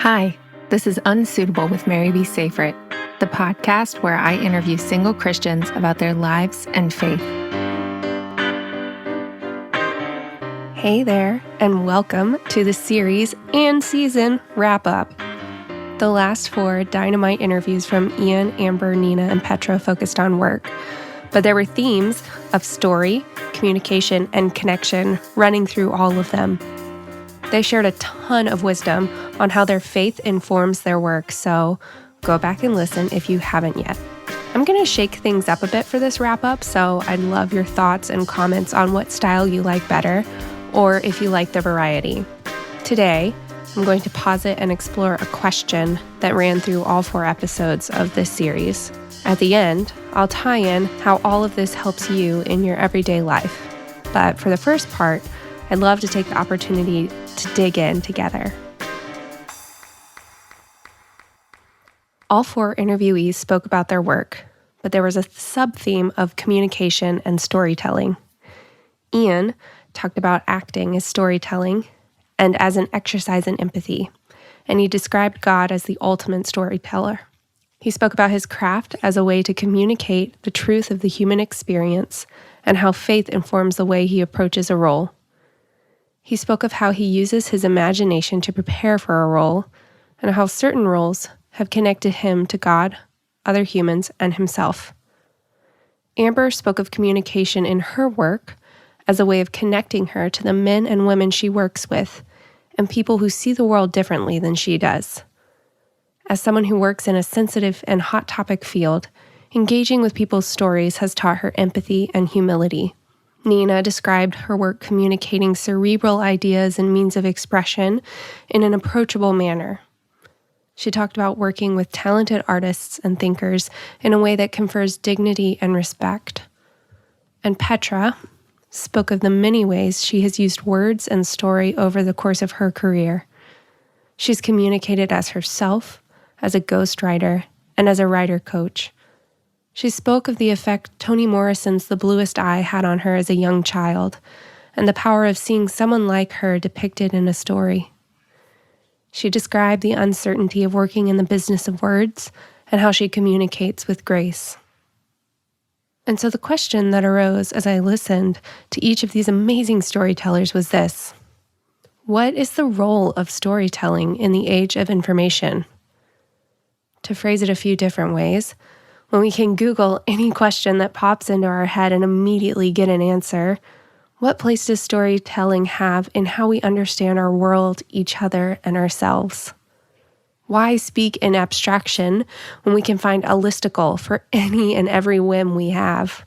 Hi, this is Unsuitable with Mary B. Safrit, the podcast where I interview single Christians about their lives and faith. Hey there, and welcome to the series and season wrap-up. The last 4 dynamite interviews from Ian, Amber, Nina, and Petra focused on work, but there were themes of story, communication, and connection running through all of them. They shared a ton of wisdom on how their faith informs their work, so go back and listen if you haven't yet. I'm going to shake things up a bit for this wrap-up, so I'd love your thoughts and comments on what style you like better, or if you like the variety. Today, I'm going to posit and explore a question that ran through all 4 episodes of this series. At the end, I'll tie in how all of this helps you in your everyday life. But for the first part, I'd love to take the opportunity to dig in together. All 4 interviewees spoke about their work, but there was a sub-theme of communication and storytelling. Ian talked about acting as storytelling and as an exercise in empathy, and he described God as the ultimate storyteller. He spoke about his craft as a way to communicate the truth of the human experience and how faith informs the way he approaches a role. He spoke of how he uses his imagination to prepare for a role and how certain roles have connected him to God, other humans, and himself. Amber spoke of communication in her work as a way of connecting her to the men and women she works with and people who see the world differently than she does. As someone who works in a sensitive and hot topic field, engaging with people's stories has taught her empathy and humility. Nina described her work communicating cerebral ideas and means of expression in an approachable manner. She talked about working with talented artists and thinkers in a way that confers dignity and respect. And Petra spoke of the many ways she has used words and story over the course of her career. She's communicated as herself, as a ghostwriter, and as a writer coach. She spoke of the effect Toni Morrison's The Bluest Eye had on her as a young child, and the power of seeing someone like her depicted in a story. She described the uncertainty of working in the business of words and how she communicates with grace. And so the question that arose as I listened to each of these amazing storytellers was this: what is the role of storytelling in the age of information? To phrase it a few different ways, when we can Google any question that pops into our head and immediately get an answer, what place does storytelling have in how we understand our world, each other, and ourselves? Why speak in abstraction when we can find a listicle for any and every whim we have?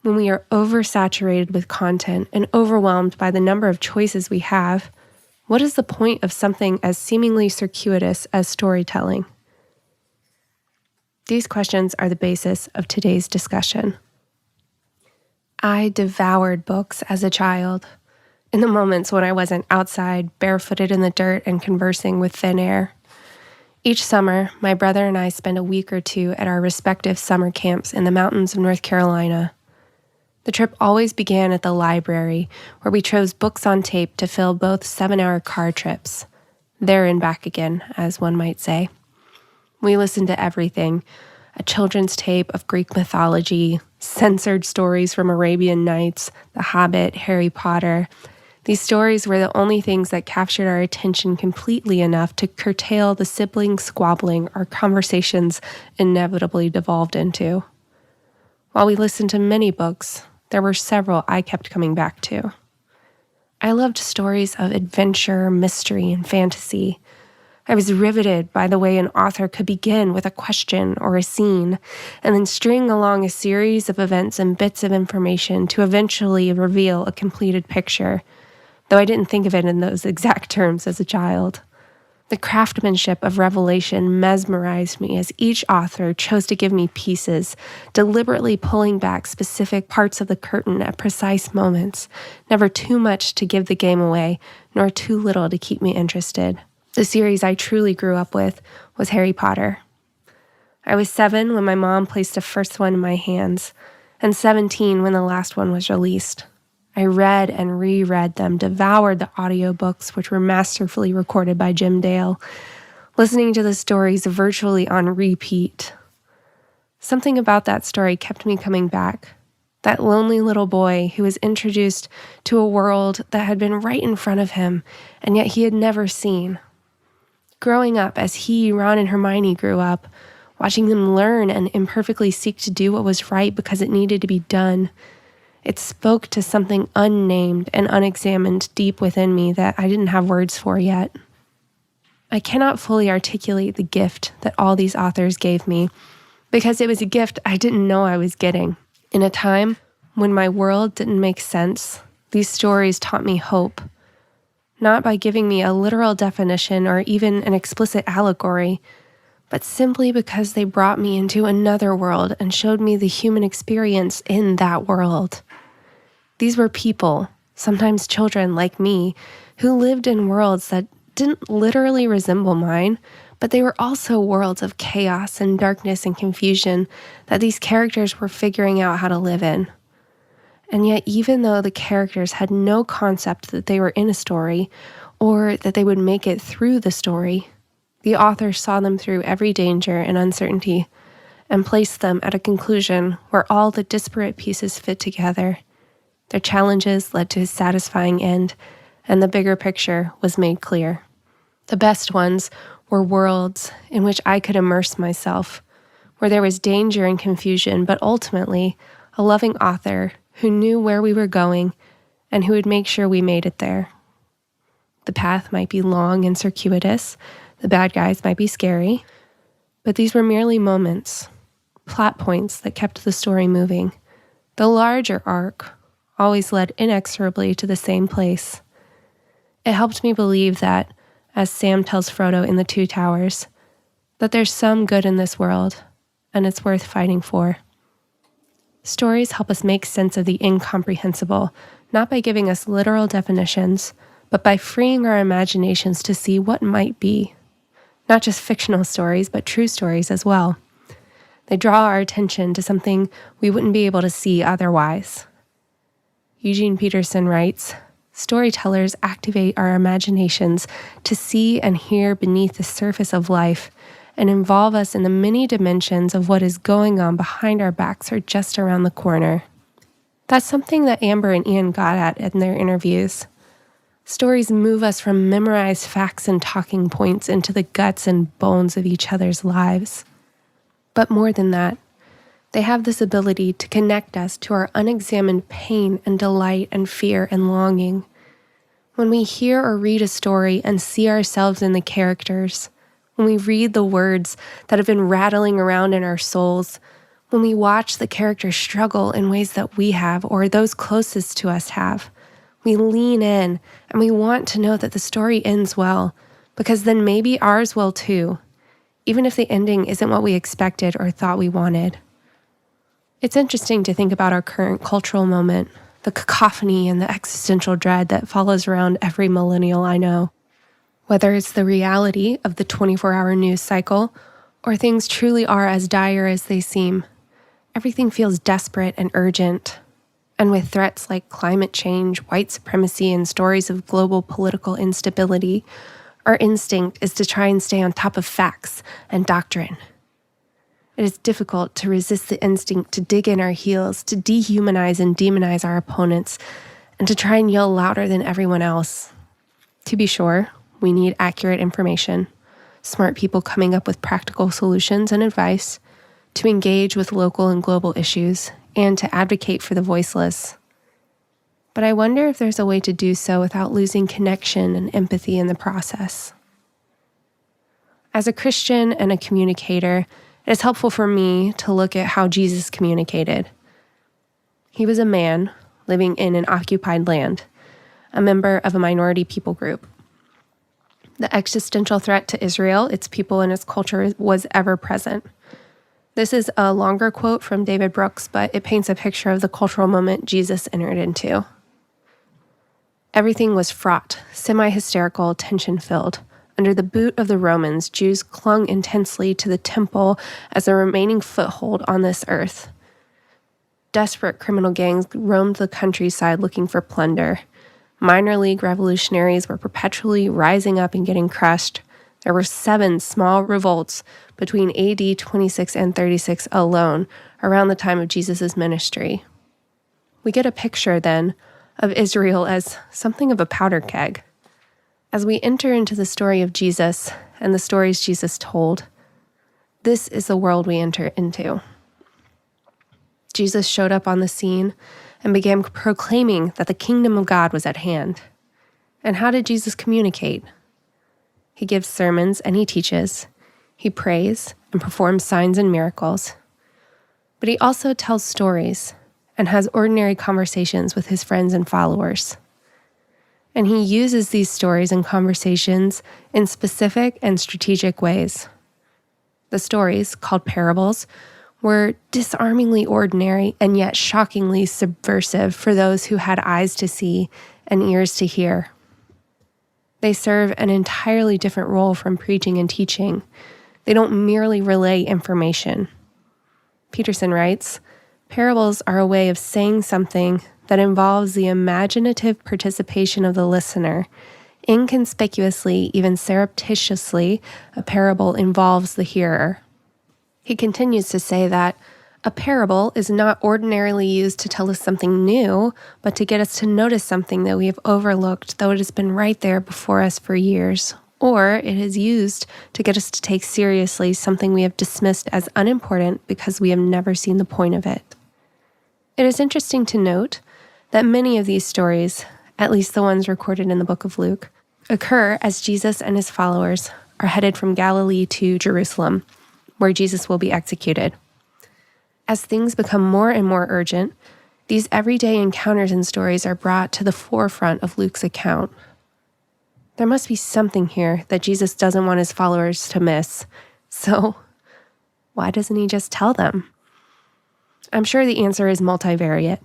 When we are oversaturated with content and overwhelmed by the number of choices we have, what is the point of something as seemingly circuitous as storytelling? These questions are the basis of today's discussion. I devoured books as a child, in the moments when I wasn't outside, barefooted in the dirt and conversing with thin air. Each summer, my brother and I spent a week or 2 at our respective summer camps in the mountains of North Carolina. The trip always began at the library, where we chose books on tape to fill both 7-hour car trips. There and back again, as one might say. We listened to everything: a children's tape of Greek mythology, censored stories from Arabian Nights, The Hobbit, Harry Potter. These stories were the only things that captured our attention completely enough to curtail the sibling squabbling our conversations inevitably devolved into. While we listened to many books, there were several I kept coming back to. I loved stories of adventure, mystery, and fantasy. I was riveted by the way an author could begin with a question or a scene, and then string along a series of events and bits of information to eventually reveal a completed picture, though I didn't think of it in those exact terms as a child. The craftsmanship of revelation mesmerized me as each author chose to give me pieces, deliberately pulling back specific parts of the curtain at precise moments, never too much to give the game away, nor too little to keep me interested. The series I truly grew up with was Harry Potter. I was 7 when my mom placed the first one in my hands, and 17 when the last one was released. I read and reread them, devoured the audiobooks, which were masterfully recorded by Jim Dale, listening to the stories virtually on repeat. Something about that story kept me coming back. That lonely little boy who was introduced to a world that had been right in front of him, and yet he had never seen. Growing up as he, Ron, and Hermione grew up, watching them learn and imperfectly seek to do what was right because it needed to be done, it spoke to something unnamed and unexamined deep within me that I didn't have words for yet. I cannot fully articulate the gift that all these authors gave me, because it was a gift I didn't know I was getting. In a time when my world didn't make sense, these stories taught me hope, not by giving me a literal definition or even an explicit allegory, but simply because they brought me into another world and showed me the human experience in that world. These were people, sometimes children like me, who lived in worlds that didn't literally resemble mine, but they were also worlds of chaos and darkness and confusion that these characters were figuring out how to live in. And yet, even though the characters had no concept that they were in a story or that they would make it through the story, the author saw them through every danger and uncertainty and placed them at a conclusion where all the disparate pieces fit together. Their challenges led to a satisfying end, and the bigger picture was made clear. The best ones were worlds in which I could immerse myself, where there was danger and confusion, but ultimately a loving author who knew where we were going and who would make sure we made it there. The path might be long and circuitous, the bad guys might be scary, but these were merely moments, plot points that kept the story moving. The larger arc always led inexorably to the same place. It helped me believe that, as Sam tells Frodo in The Two Towers, that there's some good in this world, and it's worth fighting for. Stories help us make sense of the incomprehensible, not by giving us literal definitions, but by freeing our imaginations to see what might be. Not just fictional stories, but true stories as well. They draw our attention to something we wouldn't be able to see otherwise. Eugene Peterson writes, "Storytellers activate our imaginations to see and hear beneath the surface of life and involve us in the many dimensions of what is going on behind our backs or just around the corner." That's something that Amber and Ian got at in their interviews. Stories move us from memorized facts and talking points into the guts and bones of each other's lives. But more than that, they have this ability to connect us to our unexamined pain and delight and fear and longing. When we hear or read a story and see ourselves in the characters, when we read the words that have been rattling around in our souls, when we watch the characters struggle in ways that we have or those closest to us have, we lean in and we want to know that the story ends well, because then maybe ours will too, even if the ending isn't what we expected or thought we wanted. It's interesting to think about our current cultural moment, the cacophony and the existential dread that follows around every millennial I know. Whether it's the reality of the 24-hour news cycle, or things truly are as dire as they seem, everything feels desperate and urgent. And with threats like climate change, white supremacy, and stories of global political instability, our instinct is to try and stay on top of facts and doctrine. It is difficult to resist the instinct to dig in our heels, to dehumanize and demonize our opponents, and to try and yell louder than everyone else. To be sure, we need accurate information, smart people coming up with practical solutions and advice, to engage with local and global issues, and to advocate for the voiceless. But I wonder if there's a way to do so without losing connection and empathy in the process. As a Christian and a communicator, it is helpful for me to look at how Jesus communicated. He was a man living in an occupied land, a member of a minority people group. The existential threat to Israel, its people, and its culture was ever present. This is a longer quote from David Brooks, but it paints a picture of the cultural moment Jesus entered into. Everything was fraught, semi-hysterical, tension-filled. Under the boot of the Romans, Jews clung intensely to the temple as a remaining foothold on this earth. desperate criminal gangs roamed the countryside looking for plunder. Minor league revolutionaries were perpetually rising up and getting crushed. There were 7 small revolts between AD 26 and 36 alone around the time of Jesus' ministry. We get a picture, then, of Israel as something of a powder keg. As we enter into the story of Jesus and the stories Jesus told, this is the world we enter into. Jesus showed up on the scene and began proclaiming that the kingdom of God was at hand. And how did Jesus communicate? He gives sermons and he teaches. He prays and performs signs and miracles. But he also tells stories and has ordinary conversations with his friends and followers. And he uses these stories and conversations in specific and strategic ways. The stories, called parables, were disarmingly ordinary and yet shockingly subversive for those who had eyes to see and ears to hear. They serve an entirely different role from preaching and teaching. They don't merely relay information. Peterson writes, "Parables are a way of saying something that involves the imaginative participation of the listener. Inconspicuously, even surreptitiously, a parable involves the hearer." He continues to say that a parable is not ordinarily used to tell us something new, but to get us to notice something that we have overlooked, though it has been right there before us for years. Or it is used to get us to take seriously something we have dismissed as unimportant because we have never seen the point of it. It is interesting to note that many of these stories, at least the ones recorded in the book of Luke, occur as Jesus and his followers are headed from Galilee to Jerusalem, where Jesus will be executed. As things become more and more urgent, these everyday encounters and stories are brought to the forefront of Luke's account. There must be something here that Jesus doesn't want his followers to miss, so why doesn't he just tell them? I'm sure the answer is multivariate,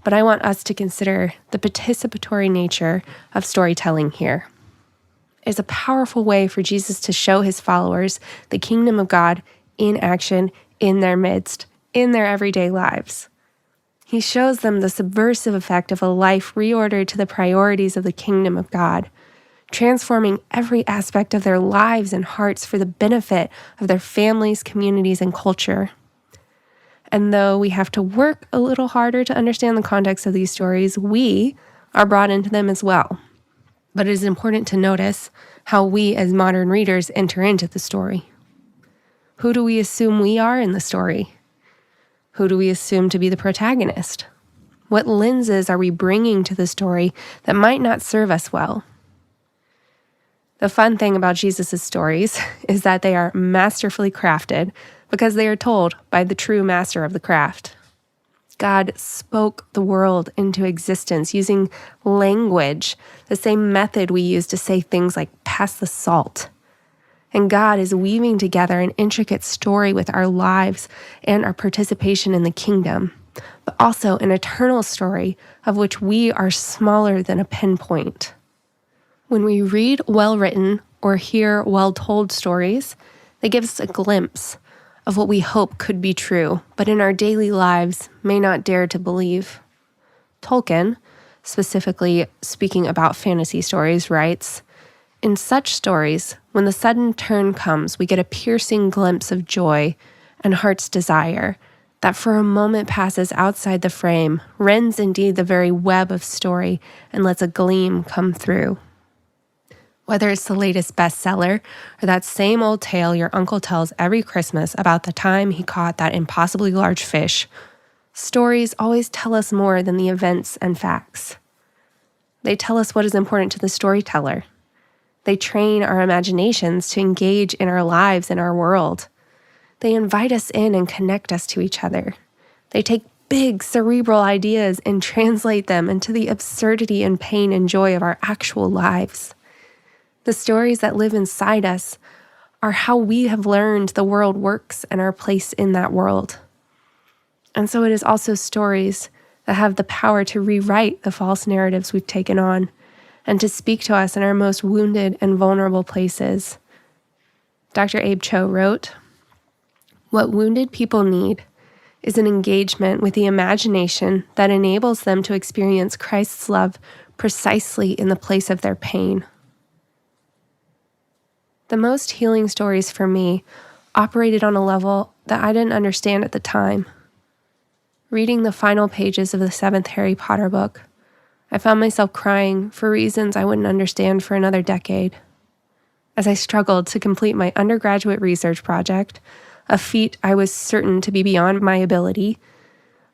but I want us to consider the participatory nature of storytelling here. It's a powerful way for Jesus to show his followers the kingdom of God in action, in their midst, in their everyday lives. He shows them the subversive effect of a life reordered to the priorities of the kingdom of God, transforming every aspect of their lives and hearts for the benefit of their families, communities, and culture. And though we have to work a little harder to understand the context of these stories, we are brought into them as well. But it is important to notice how we as modern readers enter into the story. Who do we assume we are in the story? Who do we assume to be the protagonist? What lenses are we bringing to the story that might not serve us well? The fun thing about Jesus' stories is that they are masterfully crafted because they are told by the true master of the craft. God spoke the world into existence using language, the same method we use to say things like pass the salt. And God is weaving together an intricate story with our lives and our participation in the kingdom, but also an eternal story of which we are smaller than a pinpoint. When we read well-written or hear well-told stories, they give us a glimpse of what we hope could be true, but in our daily lives may not dare to believe. Tolkien, specifically speaking about fantasy stories, writes, "In such stories, when the sudden turn comes, we get a piercing glimpse of joy and heart's desire that for a moment passes outside the frame, rends indeed the very web of story, and lets a gleam come through." Whether it's the latest bestseller or that same old tale your uncle tells every Christmas about the time he caught that impossibly large fish, stories always tell us more than the events and facts. They tell us what is important to the storyteller. They train our imaginations to engage in our lives and our world. They invite us in and connect us to each other. They take big cerebral ideas and translate them into the absurdity and pain and joy of our actual lives. The stories that live inside us are how we have learned the world works and our place in that world. And so it is also stories that have the power to rewrite the false narratives we've taken on and to speak to us in our most wounded and vulnerable places. Dr. Abe Cho wrote, "What wounded people need is an engagement with the imagination that enables them to experience Christ's love precisely in the place of their pain. The most healing stories for me operated on a level that I didn't understand at the time. Reading the final pages of the 7th Harry Potter book, I found myself crying for reasons I wouldn't understand for another decade. As I struggled to complete my undergraduate research project, a feat I was certain to be beyond my ability,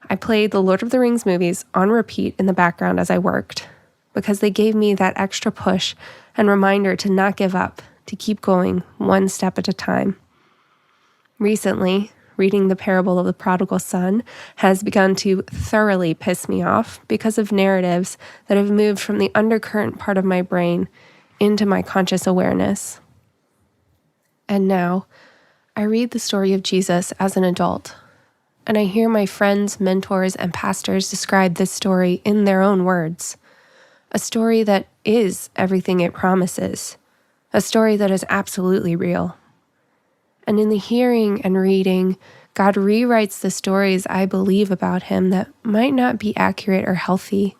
I played the Lord of the Rings movies on repeat in the background as I worked, because they gave me that extra push and reminder to not give up, to keep going one step at a time. Recently, reading the parable of the prodigal son has begun to thoroughly piss me off because of narratives that have moved from the undercurrent part of my brain into my conscious awareness. And now, I read the story of Jesus as an adult, and I hear my friends, mentors, and pastors describe this story in their own words. A story that is everything it promises. A story that is absolutely real. And in the hearing and reading, God rewrites the stories I believe about him that might not be accurate or healthy,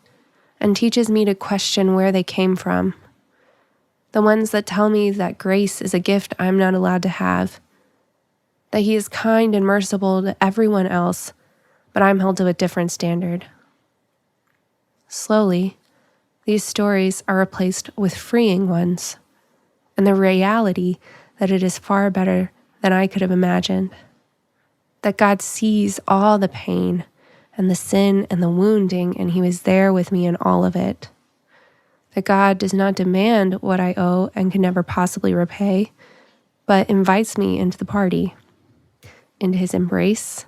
and teaches me to question where they came from. The ones that tell me that grace is a gift I'm not allowed to have, that he is kind and merciful to everyone else, but I'm held to a different standard. Slowly, these stories are replaced with freeing ones, and the reality that it is far better than I could have imagined. That God sees all the pain and the sin and the wounding, and he was there with me in all of it. That God does not demand what I owe and can never possibly repay, but invites me into the party, into his embrace,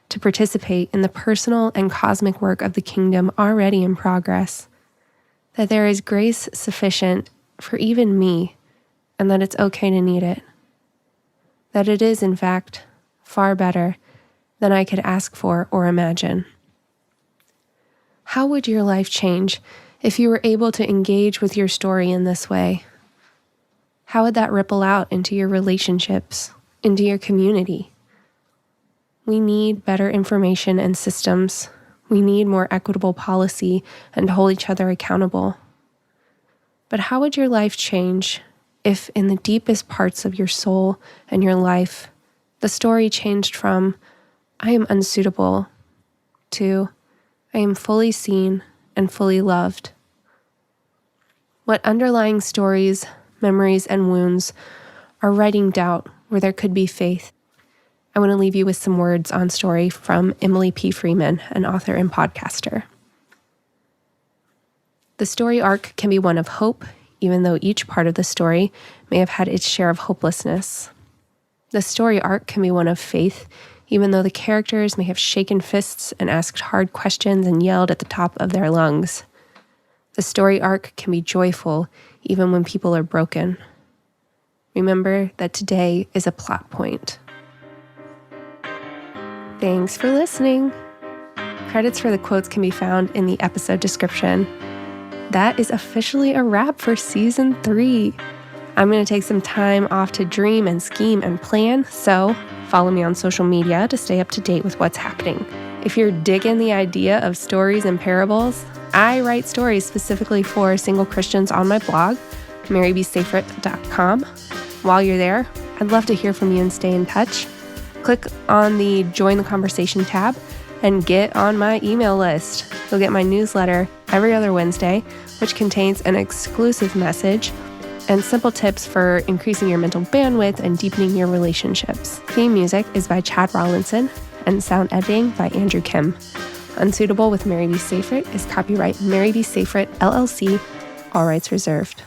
to participate in the personal and cosmic work of the kingdom already in progress. That there is grace sufficient for even me, and that it's okay to need it. That it is, in fact, far better than I could ask for or imagine. How would your life change if you were able to engage with your story in this way? How would that ripple out into your relationships, into your community? We need better information and systems. We need more equitable policy and to hold each other accountable. But how would your life change if in the deepest parts of your soul and your life, the story changed from, I am unsuitable, to, I am fully seen and fully loved? What underlying stories, memories, and wounds are writing doubt where there could be faith? I want to leave you with some words on story from Emily P. Freeman, an author and podcaster. The story arc can be one of hope, even though each part of the story may have had its share of hopelessness. The story arc can be one of faith, even though the characters may have shaken fists and asked hard questions and yelled at the top of their lungs. The story arc can be joyful, even when people are broken. Remember that today is a plot point. Thanks for listening. Credits for the quotes can be found in the episode description. That is officially a wrap for season 3. I'm going to take some time off to dream and scheme and plan, so follow me on social media to stay up to date with what's happening. If you're digging the idea of stories and parables, I write stories specifically for single Christians on my blog, marybsafrit.com. While you're there, I'd love to hear from you and stay in touch. Click on the Join the Conversation tab and get on my email list. You'll get my newsletter every other Wednesday, which contains an exclusive message and simple tips for increasing your mental bandwidth and deepening your relationships. Theme music is by Chad Rawlinson and sound editing by Andrew Kim. Unsuitable with Mary B. Safrit is copyright Mary B. Safrit, LLC, all rights reserved.